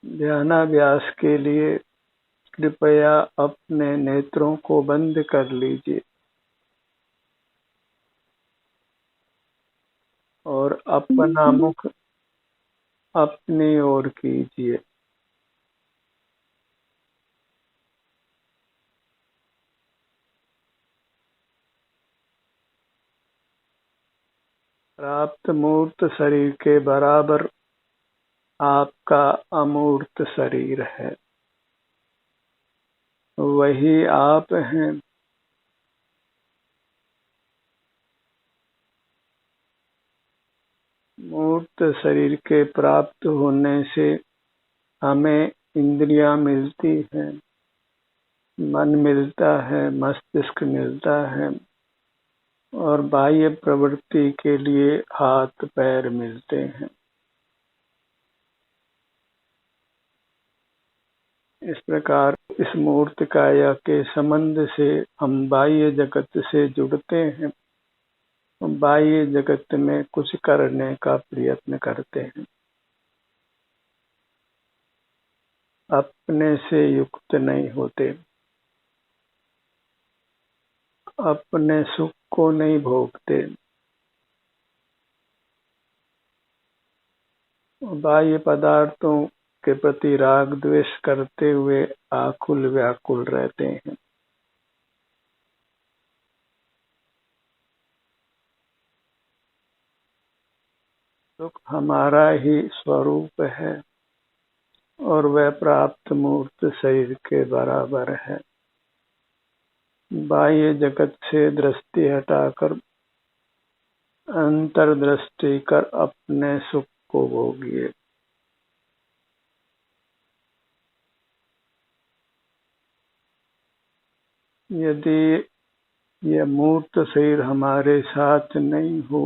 ध्यानाभ्यास के लिए कृपया अपने नेत्रों को बंद कर लीजिए और अपना मुख अपनी ओर कीजिए। प्राप्त मूर्त शरीर के बराबर आपका अमूर्त शरीर है। वही आप हैं। मूर्त शरीर के प्राप्त होने से हमें इंद्रियां मिलती हैं, मन मिलता है, मस्तिष्क मिलता है और बाह्य प्रवृत्ति के लिए हाथ पैर मिलते हैं। इस प्रकार इस मूर्त काया के संबंध से हम बाह्य जगत से जुड़ते हैं, बाह्य जगत में कुछ करने का प्रयत्न करते हैं। अपने से युक्त नहीं होते, अपने सुख को नहीं भोगते, बाह्य पदार्थों के प्रति राग द्वेष करते हुए आकुल व्याकुल रहते हैं। सुख हमारा ही स्वरूप है और वह प्राप्त मूर्त शरीर के बराबर है। बाह्य जगत से दृष्टि हटाकर अंतर्दृष्टि कर अपने सुख को भोगिए। यदि यह मूर्त शरीर हमारे साथ नहीं हो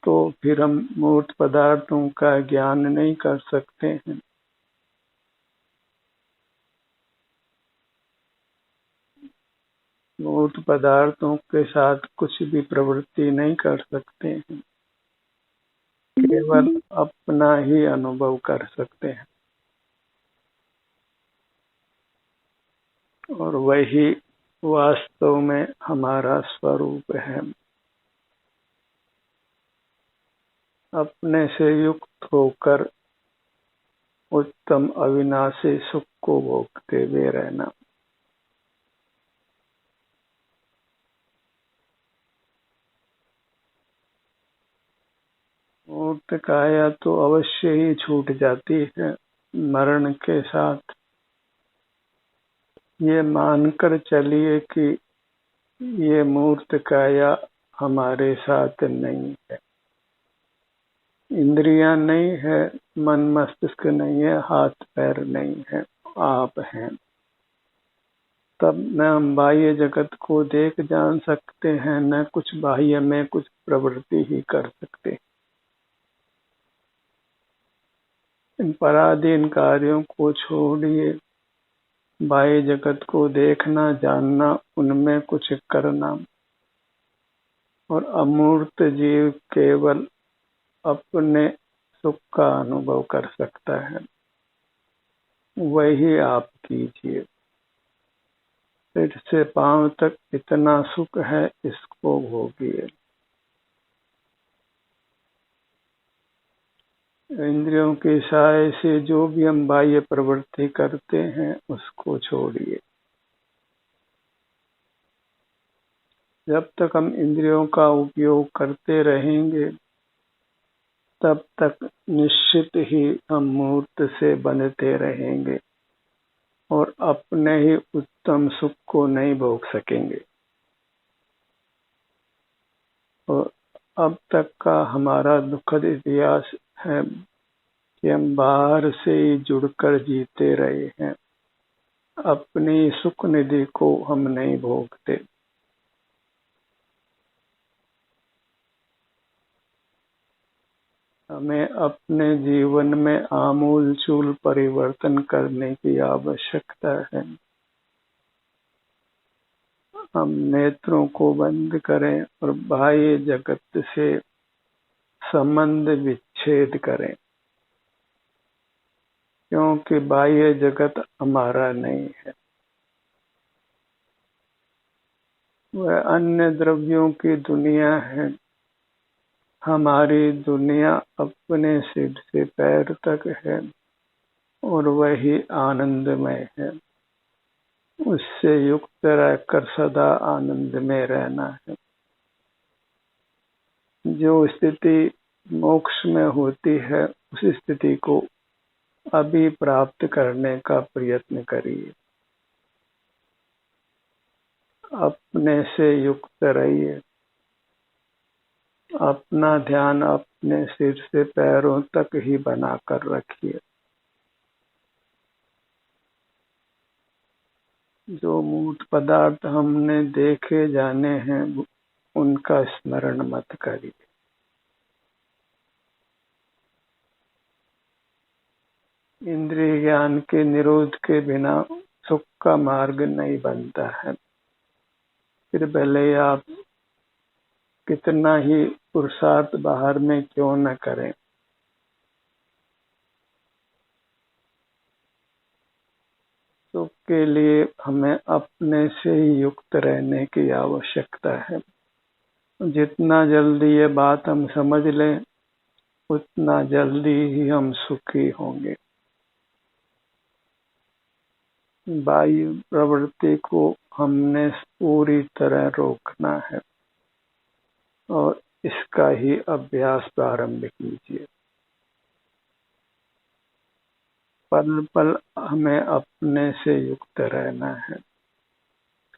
तो फिर हम मूर्त पदार्थों का ज्ञान नहीं कर सकते हैं। मूर्त पदार्थों के साथ कुछ भी प्रवृत्ति नहीं कर सकते हैं, केवल अपना ही अनुभव कर सकते हैं और वही वास्तव में हमारा स्वरूप है। अपने से युक्त होकर उत्तम अविनाशी सुख को भोगते हुए रहना। मूर्त काया तो अवश्य ही छूट जाती है मरण के साथ। ये मानकर चलिए कि ये मूर्त काया हमारे साथ नहीं है, इंद्रियां नहीं है, मन मस्तिष्क नहीं है, हाथ पैर नहीं है, आप हैं। तब न हम बाह्य जगत को देख जान सकते हैं, न कुछ बाह्य में कुछ प्रवृत्ति ही कर सकते। इन पराधीन कार्यों को छोड़िए, बाह्य जगत को देखना जानना, उनमें कुछ करना और अमूर्त जीव केवल अपने सुख का अनुभव कर सकता है। वही आप कीजिए। सिर से पांव तक इतना सुख है, इसको भोगिए। इंद्रियों के सहाय से जो भी हम बाह्य प्रवृत्ति करते हैं उसको छोड़िए। जब तक हम इंद्रियों का उपयोग करते रहेंगे तब तक निश्चित ही हम मूर्त से बनते रहेंगे और अपने ही उत्तम सुख को नहीं भोग सकेंगे। और अब तक का हमारा दुखद इतिहास है कि हम बाहर से ही जुड़कर जीते रहे हैं, अपनी सुख निधि को हम नहीं भोगते। हमें अपने जीवन में आमूलचूल परिवर्तन करने की आवश्यकता है। हम नेत्रों को बंद करें और बाह्य जगत से संबंध विच्छेद करें। क्योंकि बाह्य जगत हमारा नहीं है, वह अन्य द्रव्यों की दुनिया है। हमारी दुनिया अपने सिर से पैर तक है और वही आनंदमय है। उससे युक्त रहकर सदा आनंद में रहना है। जो स्थिति मोक्ष में होती है उस स्थिति को अभी प्राप्त करने का प्रयत्न करिए। अपने से युक्त रहिए। अपना ध्यान अपने सिर से पैरों तक ही बनाकर रखिए। जो मूर्त पदार्थ हमने देखे जाने हैं उनका स्मरण मत करिए। इंद्रिय ज्ञान के निरोध के बिना सुख का मार्ग नहीं बनता है। फिर भले आप कितना ही पुरुषार्थ बाहर में क्यों न करें, सुख के लिए हमें अपने से ही युक्त रहने की आवश्यकता है। जितना जल्दी ये बात हम समझ लें उतना जल्दी ही हम सुखी होंगे। बाह्य प्रवृत्ति को हमने पूरी तरह रोकना है और इसका ही अभ्यास प्रारंभ कीजिए। पल पल हमें अपने से युक्त रहना है।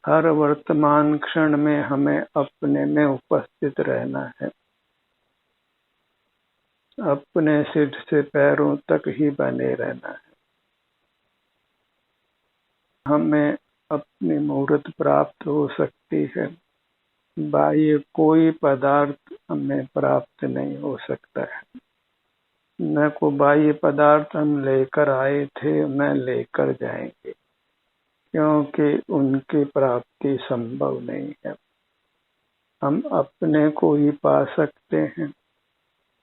हर वर्तमान क्षण में हमें अपने में उपस्थित रहना है। अपने सिर से पैरों तक ही बने रहना है। हमें अपनी मूर्त प्राप्त हो सकती है, बाह्य कोई पदार्थ हमें प्राप्त नहीं हो सकता है। न को बाह्य पदार्थ हम लेकर आए थे न लेकर जाएंगे, क्योंकि उनकी प्राप्ति संभव नहीं है। हम अपने को ही पा सकते हैं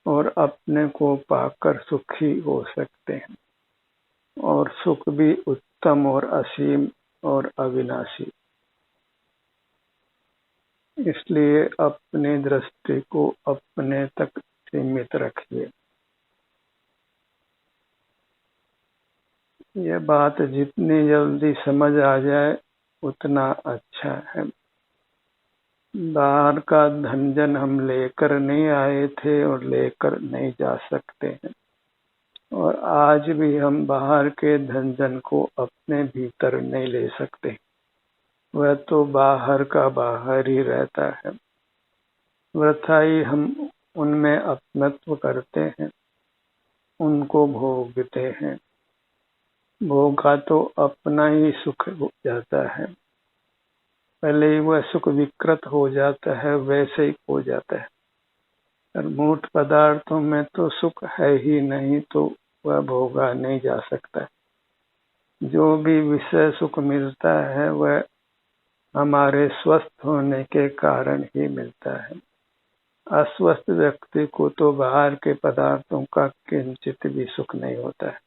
और अपने को पाकर सुखी हो सकते हैं, और सुख भी उत्तम और असीम और अविनाशी। इसलिए अपनी दृष्टि को अपने तक सीमित रखिए। यह बात जितनी जल्दी समझ आ जाए उतना अच्छा है। बाहर का धन हम लेकर नहीं आए थे और लेकर नहीं जा सकते हैं, और आज भी हम बाहर के धन को अपने भीतर नहीं ले सकते। वह तो बाहर का बाहर ही रहता है। वृथा ही हम उनमें अपनत्व करते हैं, उनको भोगते हैं। भोगा तो अपना ही सुख हो जाता है। पहले ही वह सुख विकृत हो जाता है, वैसे ही हो जाता है। और मूर्त पदार्थों में तो सुख है ही नहीं, तो वह भोगा नहीं जा सकता। जो भी विषय सुख मिलता है वह हमारे स्वस्थ होने के कारण ही मिलता है। अस्वस्थ व्यक्ति को तो बाहर के पदार्थों का किंचित भी सुख नहीं होता है,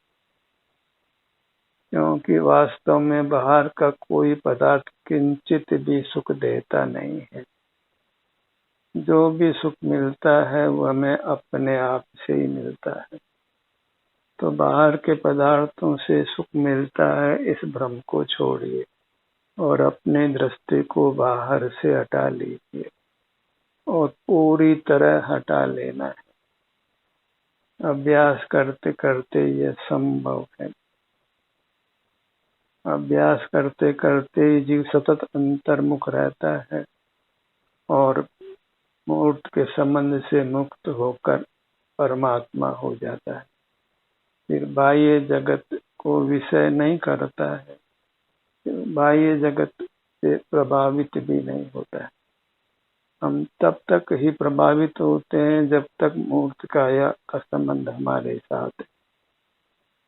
क्योंकि वास्तव में बाहर का कोई पदार्थ किंचित भी सुख देता नहीं है। जो भी सुख मिलता है वह हमें अपने आप से ही मिलता है। तो बाहर के पदार्थों से सुख मिलता है इस भ्रम को छोड़िए और अपने दृष्टि को बाहर से हटा लीजिए, और पूरी तरह हटा लेना है। अभ्यास करते करते यह संभव है। अभ्यास करते करते जीव सतत अंतर्मुख रहता है और मूर्त के संबंध से मुक्त होकर परमात्मा हो जाता है। फिर बाह्य जगत को विषय नहीं करता है, बाह्य जगत से प्रभावित भी नहीं होता है। हम तब तक ही प्रभावित होते हैं जब तक मूर्त काया का संबंध हमारे साथ है।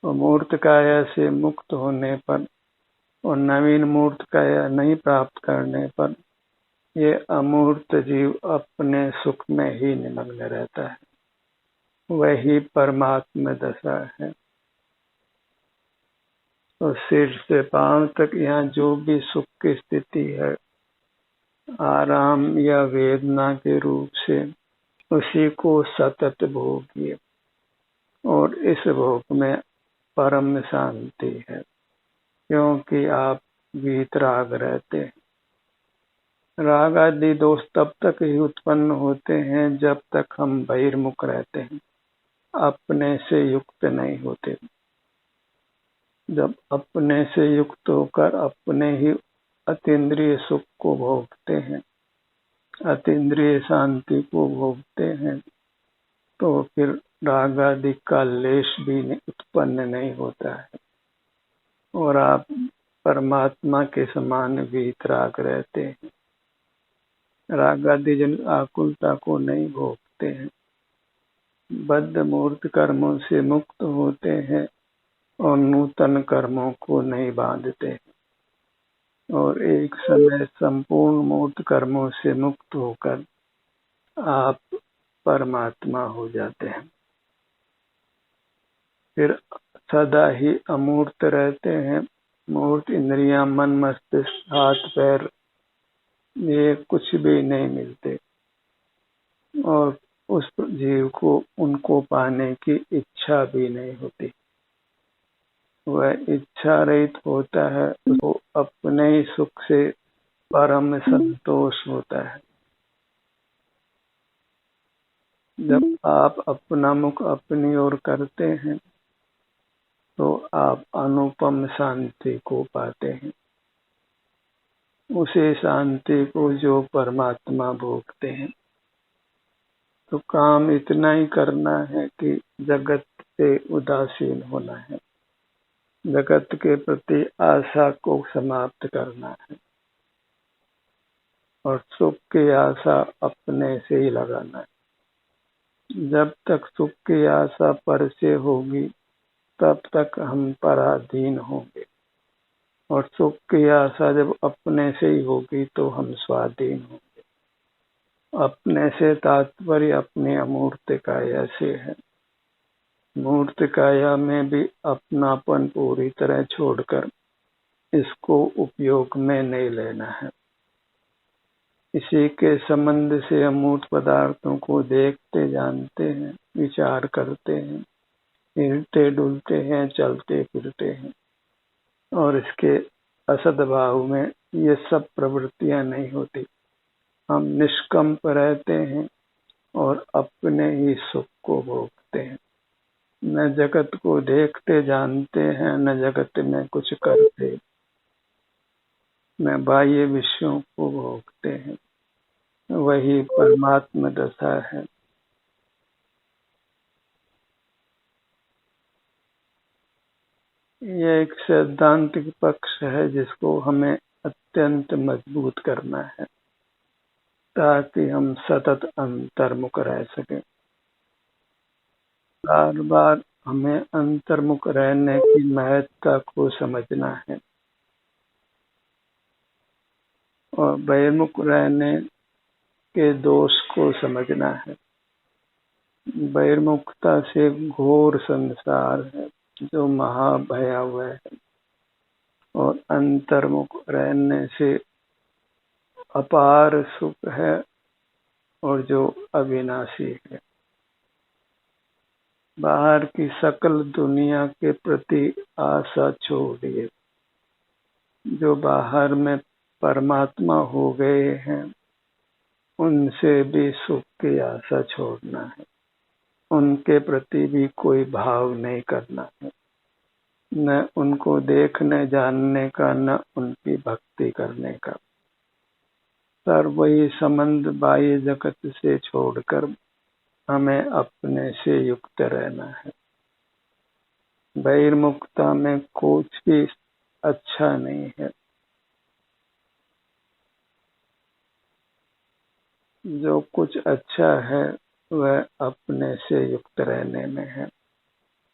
तो मूर्त काया से मुक्त होने पर और नवीन मूर्त काया नहीं प्राप्त करने पर ये अमूर्त जीव अपने सुख में ही निमग्न रहता है। वही परमात्मा दशा है। और सिर से पांव तक यहाँ जो भी सुख की स्थिति है, आराम या वेदना के रूप से, उसी को सतत भोगिए और इस भोग में परम शांति है, क्योंकि आप वीतराग रहते हैं। राग आदि दोष तब तक ही उत्पन्न होते हैं जब तक हम बहिर्मुख रहते हैं, अपने से युक्त नहीं होते। जब अपने से युक्त होकर अपने ही अतीन्द्रिय सुख को भोगते हैं, अतीन्द्रिय शांति को भोगते हैं, तो फिर राग आदि का लेश भी उत्पन्न नहीं होता है और आप परमात्मा के समान वीतराग रहते हैं। राग आदि जन आकुलता को नहीं भोगते हैं, बद्ध मूर्त कर्मों से मुक्त होते हैं और नूतन कर्मों को नहीं बांधते हैं, और एक समय संपूर्ण मूर्त कर्मों से मुक्त होकर आप परमात्मा हो जाते हैं। फिर सदा ही अमूर्त रहते हैं। मूर्त इंद्रियां, मन, मस्तिष्क, हाथ पैर, ये कुछ भी नहीं मिलते और उस जीव को उनको पाने की इच्छा भी नहीं होती। वह इच्छा रहित होता है, वो अपने ही सुख से परम संतोष होता है। जब आप अपना मुख अपनी ओर करते हैं तो आप अनुपम शांति को पाते हैं, उसे शांति को जो परमात्मा भोगते हैं। तो काम इतना ही करना है कि जगत से उदासीन होना है, जगत के प्रति आशा को समाप्त करना है और सुख की आशा अपने से ही लगाना है। जब तक सुख की आशा पर से होगी तब तक हम पराधीन होंगे, और सुख की आशा जब अपने से ही होगी तो हम स्वाधीन होंगे। अपने से तात्पर्य अपने अमूर्त काया से है। मूर्त काया में भी अपनापन पूरी तरह छोड़कर इसको उपयोग में नहीं लेना है। इसी के संबंध से अमूर्त पदार्थों को देखते, जानते हैं, विचार करते हैं, हिलते डुलते हैं, चलते फिरते हैं, और इसके असद्भाव में ये सब प्रवृत्तियां नहीं होती। हम निष्कंप रहते हैं और अपने ही सुख को भोगते हैं, न जगत को देखते जानते हैं, न जगत में कुछ करते, न बाह्य विषयों को भोगते हैं। वही परमात्मा दशा है। यह एक सैद्धांतिक पक्ष है जिसको हमें अत्यंत मजबूत करना है ताकि हम सतत अंतर्मुख रह सकें। बार बार हमें अंतर्मुख रहने की महत्ता को समझना है और बहिर्मुख रहने के दोष को समझना है। बहिर्मुखता से घोर संसार है जो महाभयावह है, और अंतर्मुख रहने से अपार सुख है और जो अविनाशी है। बाहर की सकल दुनिया के प्रति आशा छोड़िए। जो बाहर में परमात्मा हो गए हैं उनसे भी सुख की आशा छोड़ना है, उनके प्रति भी कोई भाव नहीं करना है, न उनको देखने जानने का, न उनकी भक्ति करने का। सर्व ही संबंध बाह्य जगत से छोड़कर हमें अपने से युक्त रहना है। बहिर्मुखता में कुछ भी अच्छा नहीं है। जो कुछ अच्छा है वह अपने से युक्त रहने में है,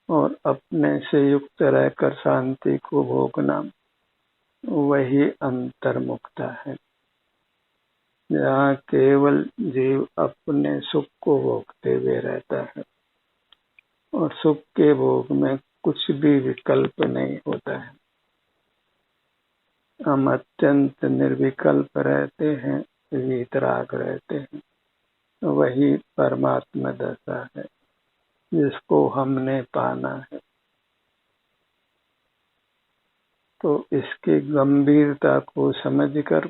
और अपने से युक्त रहकर शांति को भोगना वही अंतर्मुखता है, जहाँ केवल जीव अपने सुख को भोगते हुए रहता है और सुख के भोग में कुछ भी विकल्प नहीं होता है। हम अत्यंत निर्विकल्प रहते हैं, वीतराग रहते हैं। वही परमात्मा दशा है जिसको हमने पाना है। तो इसकी गंभीरता को समझकर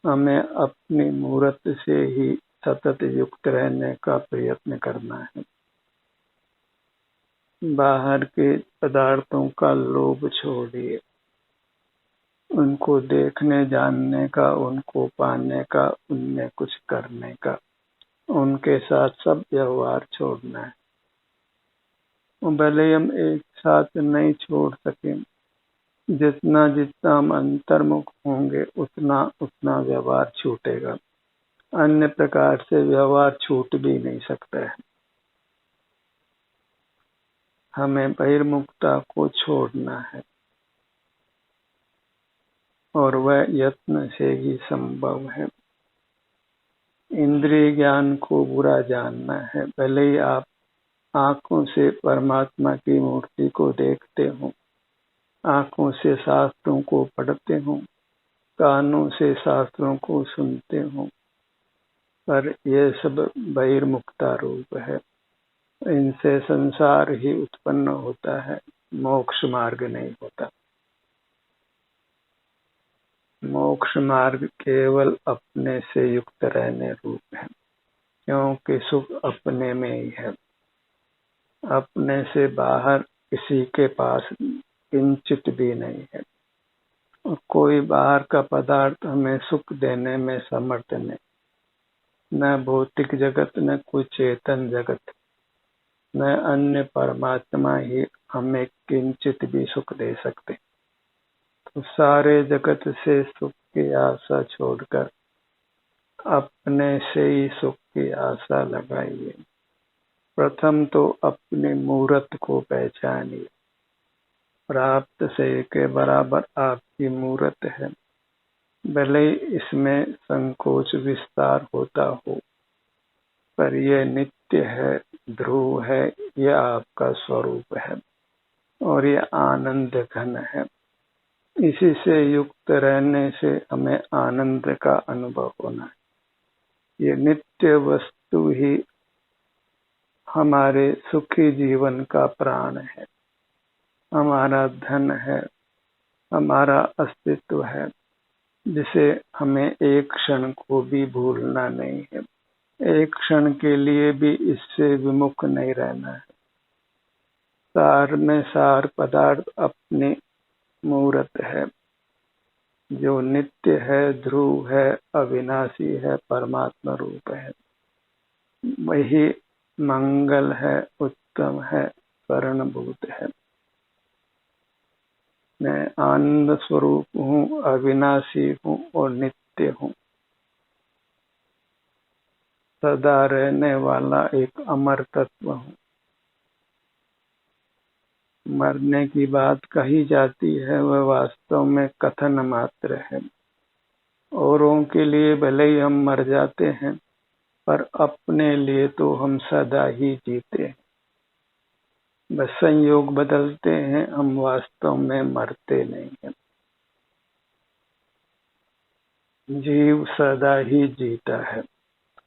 हमें अपनी मूर्त से ही सतत युक्त रहने का प्रयत्न करना है। बाहर के पदार्थों का लोभ छोड़िए, उनको देखने जानने का, उनको पाने का, उनमें कुछ करने का, उनके साथ सब व्यवहार छोड़ना है। भले हम एक साथ नहीं छोड़ सकें, जितना जितना हम अंतर्मुख होंगे उतना उतना व्यवहार छूटेगा। अन्य प्रकार से व्यवहार छूट भी नहीं सकता है। हमें बहिर्मुखता को छोड़ना है और वह यत्न से ही संभव है। इंद्रिय ज्ञान को बुरा जानना है। भले ही आप आंखों से परमात्मा की मूर्ति को देखते हो, आंखों से शास्त्रों को पढ़ते हो, कानों से शास्त्रों को सुनते हो, पर यह सब बहिर्मुखता रूप है। इनसे संसार ही उत्पन्न होता है, मोक्ष मार्ग नहीं होता। मोक्ष मार्ग केवल अपने से युक्त रहने रूप है, क्योंकि सुख अपने में ही है। अपने से बाहर किसी के पास किंचित भी नहीं है। और कोई बाहर का पदार्थ हमें सुख देने में समर्थ नहीं। न भौतिक जगत, न कोई चेतन जगत, न अन्य परमात्मा ही हमें किंचित भी सुख दे सकते। तो सारे जगत से सुख की आशा छोड़कर अपने से ही सुख की आशा लगाइए। प्रथम तो अपनी मूर्त को पहचानिए। प्राप्त से के बराबर आपकी मूर्त है। भले इसमें संकोच विस्तार होता हो, पर यह नित्य है, ध्रुव है, यह आपका स्वरूप है और यह आनंद घन है। इसी से युक्त रहने से हमें आनंद का अनुभव होना है। ये नित्य वस्तु ही हमारे सुखी जीवन का प्राण है, हमारा धन है, हमारा अस्तित्व है, जिसे हमें एक क्षण को भी भूलना नहीं है। एक क्षण के लिए भी इससे विमुख नहीं रहना है। सार में सार पदार्थ अपनी मूर्त है, जो नित्य है, ध्रुव है, अविनाशी है, परमात्मा रूप है। वही मंगल है, उत्तम है, शरणभूत है। मैं आनंद स्वरूप हूँ, अविनाशी हूँ और नित्य हूँ। सदा रहने वाला एक अमर तत्व हूँ। मरने की बात कही जाती है, वह वास्तव में कथन मात्र है। औरों के लिए भले ही हम मर जाते हैं, पर अपने लिए तो हम सदा ही जीते हैं। बस संयोग बदलते हैं, हम वास्तव में मरते नहीं हैं। जीव सदा ही जीता है।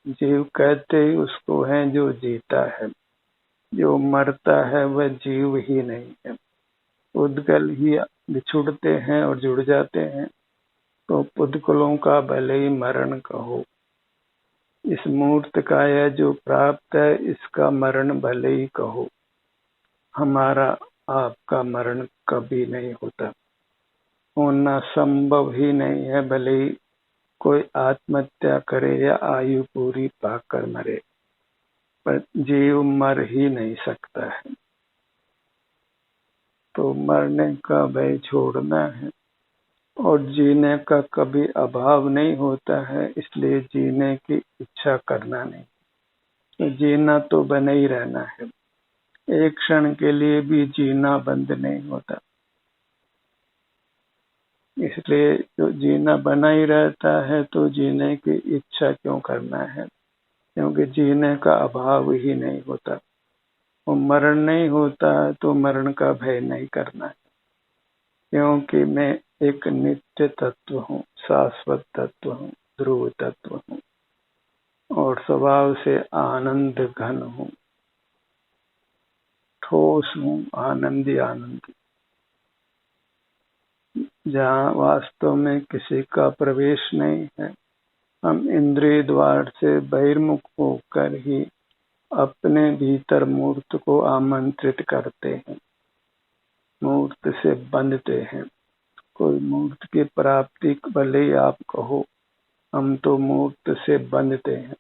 जीव कहते ही उसको है जो जीता है। जो मरता है वह जीव ही नहीं है। पुद्गल ही बिछुड़ते हैं और जुड़ जाते हैं, तो पुद्गलों का भले ही मरण कहो। इस मूर्त काया जो प्राप्त है, इसका मरण भले ही कहो। हमारा आपका मरण कभी नहीं होता, होना संभव ही नहीं है। भले ही कोई आत्महत्या करे या आयु पूरी पाकर मरे, पर जीव मर ही नहीं सकता है। तो मरने का भय छोड़ना है और जीने का कभी अभाव नहीं होता है, इसलिए जीने की इच्छा करना नहीं। तो जीना तो बने ही रहना है। एक क्षण के लिए भी जीना बंद नहीं होता, इसलिए जो जीना बना ही रहता है तो जीने की इच्छा क्यों करना है, क्योंकि जीने का अभाव ही नहीं होता। और मरण नहीं होता है तो मरण का भय नहीं करना है, क्योंकि मैं एक नित्य तत्व हूँ, शाश्वत तत्व हूँ, ध्रुव तत्व हूँ और स्वभाव से आनंद घन हूँ, ठोस हूँ, आनंदी आनंदी, जहाँ वास्तव में किसी का प्रवेश नहीं है। हम इंद्रिय द्वार से बहिर्मुख होकर ही अपने भीतर मूर्त को आमंत्रित करते हैं, मूर्त से बंधते हैं। कोई मूर्त की प्राप्ति भले ही आप कहो, हम तो मूर्त से बंधते हैं।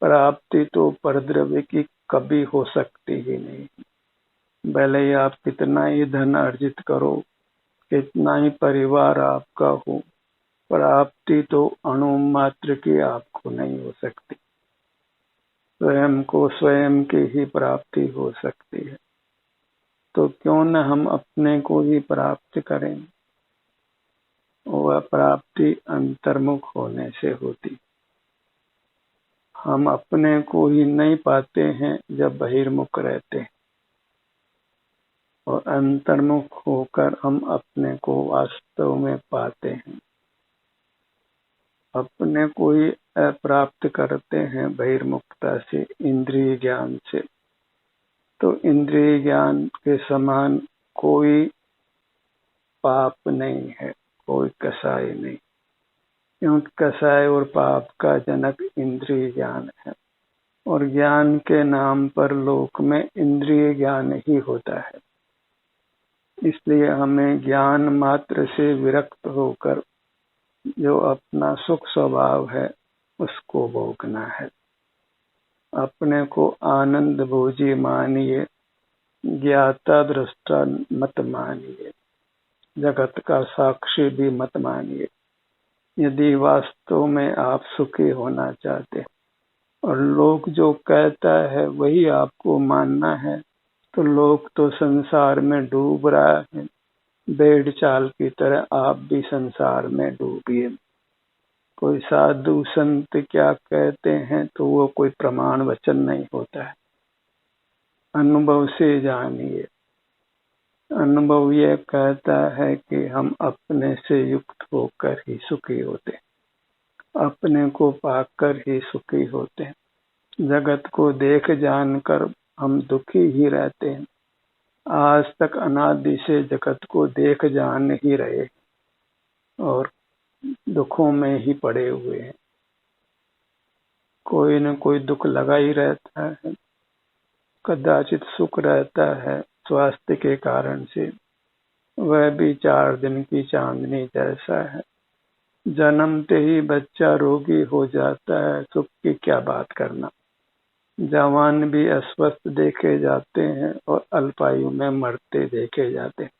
प्राप्ति तो परद्रव्य की कभी हो सकती ही नहीं। भले ही आप कितना ही धन अर्जित करो, कितना ही परिवार आपका हो, प्राप्ति तो अणु मात्र की आपको नहीं हो सकती। स्वयं को स्वयं की ही प्राप्ति हो सकती है। तो क्यों न हम अपने को ही प्राप्त करें। वह प्राप्ति अंतर्मुख होने से होती। हम अपने को ही नहीं पाते हैं जब बहिर्मुख रहते हैं, और अंतर्मुख होकर हम अपने को वास्तव में पाते हैं। अपने को ही प्राप्त करते हैं बहिर्मुखता से, इंद्रिय ज्ञान से। तो इंद्रिय ज्ञान के समान कोई पाप नहीं है, कोई कसाई नहीं, क्योंकि कसाई और पाप का जनक इंद्रिय ज्ञान है। और ज्ञान के नाम पर लोक में इंद्रिय ज्ञान ही होता है। इसलिए हमें ज्ञान मात्र से विरक्त होकर जो अपना सुख स्वभाव है उसको भोगना है। अपने को आनंद भोजी मानिए, ज्ञाता दृष्टा मत मानिए, जगत का साक्षी भी मत मानिए। यदि वास्तव में आप सुखी होना चाहते हैं और लोग जो कहता है वही आपको मानना है, तो लोग तो संसार में डूब रहा है। भेड़ चाल की तरह आप भी संसार में डूबिए। कोई साधु संत क्या कहते हैं तो वो कोई प्रमाण वचन नहीं होता है। अनुभव से जानिए। अनुभव ये कहता है कि हम अपने से युक्त होकर ही सुखी होते हैं, अपने को पाकर ही सुखी होते हैं। जगत को देख जानकर हम दुखी ही रहते हैं। आज तक अनादि से जगत को देख जान ही रहे और दुखों में ही पड़े हुए हैं। कोई न कोई दुख लगा ही रहता है। कदाचित सुख रहता है स्वास्थ्य के कारण से, वह भी 4 दिन की चांदनी जैसा है। जन्मते ही बच्चा रोगी हो जाता है, सुख की क्या बात करना। जवान भी अस्वस्थ देखे जाते हैं और अल्पायु में मरते देखे जाते हैं।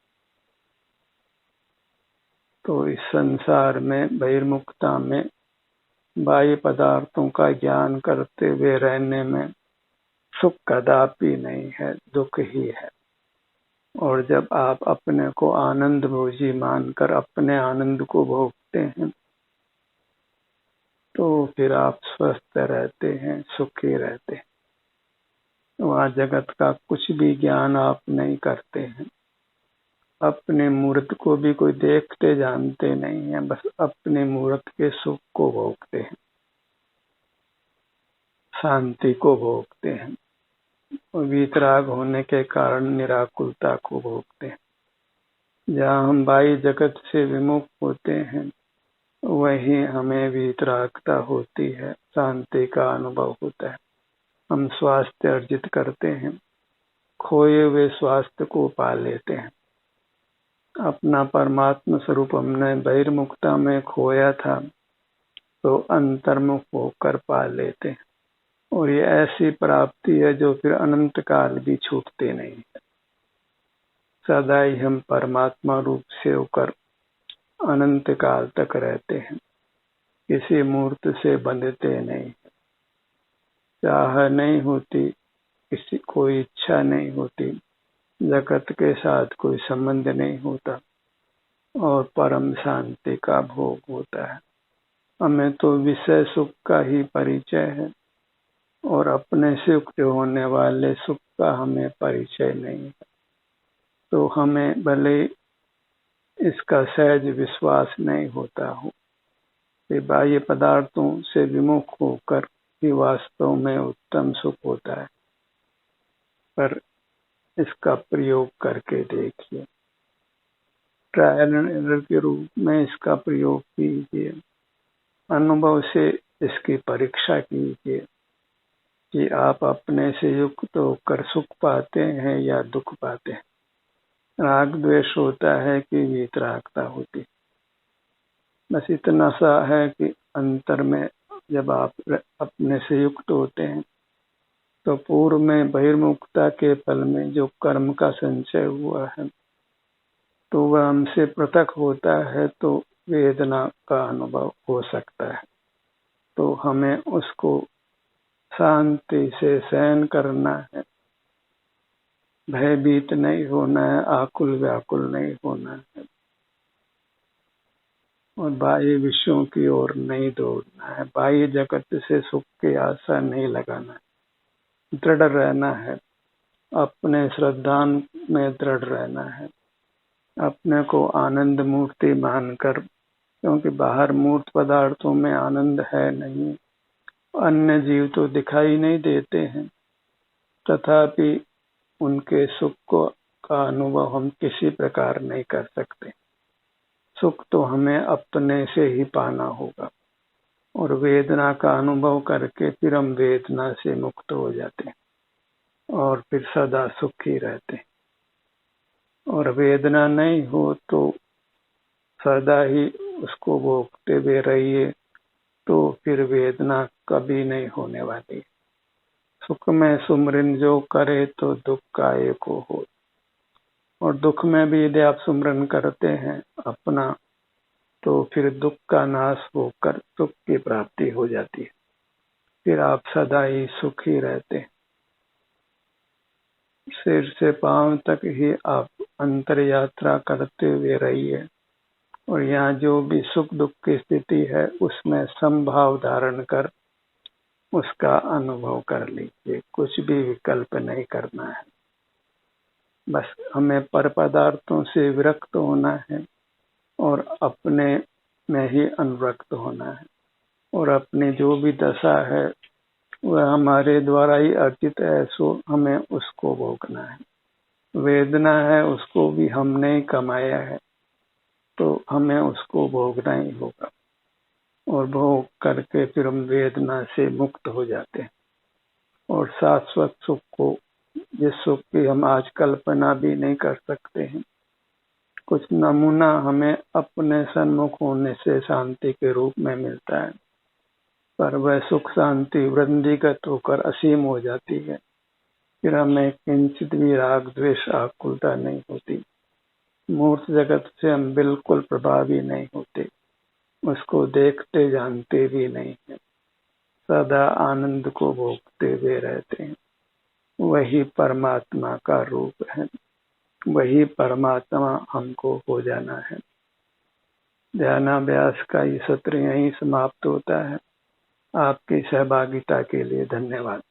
तो इस संसार में बहिर्मुखता में बाह्य पदार्थों का ज्ञान करते हुए रहने में सुख कदापि नहीं है, दुख ही है। और जब आप अपने को आनंद भोजी मानकर अपने आनंद को भोगते हैं तो फिर आप स्वस्थ रहते हैं, सुखी रहते हैं। वहाँ जगत का कुछ भी ज्ञान आप नहीं करते हैं। अपने मूर्त को भी कोई देखते जानते नहीं है, बस अपने मूर्त के सुख को भोगते हैं, शांति को भोगते हैं, और वीतराग होने के कारण निराकुलता को भोगते हैं। जहाँ हम बाह्य जगत से विमुख होते हैं वही हमें वीतरागता होती है, शांति का अनुभव होता है। हम स्वास्थ्य अर्जित करते हैं, खोए हुए स्वास्थ्य को पा लेते हैं। अपना परमात्मा स्वरूप हमने बहिर्मुखता में खोया था तो अंतर्मुख होकर पा लेते हैं। और ये ऐसी प्राप्ति है जो फिर अनंत काल भी छूटते नहीं है। सदा ही हम परमात्मा रूप से होकर अनंत काल तक रहते हैं, किसी मूर्त से बंधते नहीं। चाह नहीं होती, किसी कोई इच्छा नहीं होती, जगत के साथ कोई संबंध नहीं होता और परम शांति का भोग होता है। हमें तो विषय सुख का ही परिचय है और अपने से युक्त होने वाले सुख का हमें परिचय नहीं है। तो हमें भले इसका सहज विश्वास नहीं होता हो कि बाह्य पदार्थों से विमुख होकर ही वास्तव में उत्तम सुख होता है। पर इसका प्रयोग करके देखिए, ट्रायल एंड एरर के रूप में इसका प्रयोग कीजिए, अनुभव से इसकी परीक्षा कीजिए कि आप अपने से युक्त होकर सुख पाते हैं या दुख पाते हैं। राग द्वेष होता है कि वीतरागता होती है। बस इतना सा है कि अंतर में जब आप अपने से युक्त होते हैं तो पूर्व में बहिर्मुखता के फल में जो कर्म का संचय हुआ है तो वह हमसे पृथक होता है, तो वेदना का अनुभव हो सकता है। तो हमें उसको शांति से सहन करना है, भयभीत नहीं होना है, आकुल व्याकुल नहीं होना है और बाह्य विषयों की ओर नहीं दौड़ना है। बाह्य जगत से सुख की आशा नहीं लगाना है, दृढ़ रहना है, अपने श्रद्धा में दृढ़ रहना है, अपने को आनंद मूर्ति मानकर, क्योंकि बाहर मूर्त पदार्थों में आनंद है नहीं, अन्य जीव तो दिखाई नहीं देते हैं, तथापि उनके सुख का अनुभव हम किसी प्रकार नहीं कर सकते। सुख तो हमें अपने से ही पाना होगा और वेदना का अनुभव करके फिर हम वेदना से मुक्त हो जाते हैं और फिर सदा सुखी रहते हैं। और वेदना नहीं हो तो सदा ही उसको भोगते हुए रहिए, तो फिर वेदना कभी नहीं होने वाली। सुख में सुमरन जो करे तो दुख का एक हो, और दुख में भी यदि आप सुमरन करते हैं अपना, तो फिर दुख का नाश होकर सुख की प्राप्ति हो जाती है। फिर आप सदा ही सुखी रहते हैं। सिर से पांव तक ही आप अंतर यात्रा करते हुए रहिए और यहाँ जो भी सुख दुख की स्थिति है उसमें समभाव धारण कर उसका अनुभव कर लीजिए। कुछ भी विकल्प नहीं करना है, बस हमें पर पदार्थों से विरक्त होना है और अपने में ही अनुरक्त होना है और अपनी जो भी दशा है वह हमारे द्वारा ही अर्जित है, सो हमें उसको भोगना है। वेदना है उसको भी हमने ही कमाया है, तो हमें उसको भोगना ही होगा और भोग करके फिर हम वेदना से मुक्त हो जाते हैं और शाश्वत सुख को, जिस सुख की हम आज कल्पना भी नहीं कर सकते हैं, कुछ नमूना हमें अपने सन्मुख होने से शांति के रूप में मिलता है, पर वह सुख शांति वृद्धिगत होकर असीम हो जाती है। फिर हमें किंचित भी राग द्वेष आकुलता नहीं होती, मूर्त जगत से हम बिल्कुल प्रभावी नहीं होते, उसको देखते जानते भी नहीं है, सदा आनंद को भोगते हुए रहते हैं। वही परमात्मा का रूप है, वही परमात्मा हमको हो जाना है। ध्यानाभ्यास का ये सत्र यहीं समाप्त होता है। आपकी सहभागिता के लिए धन्यवाद।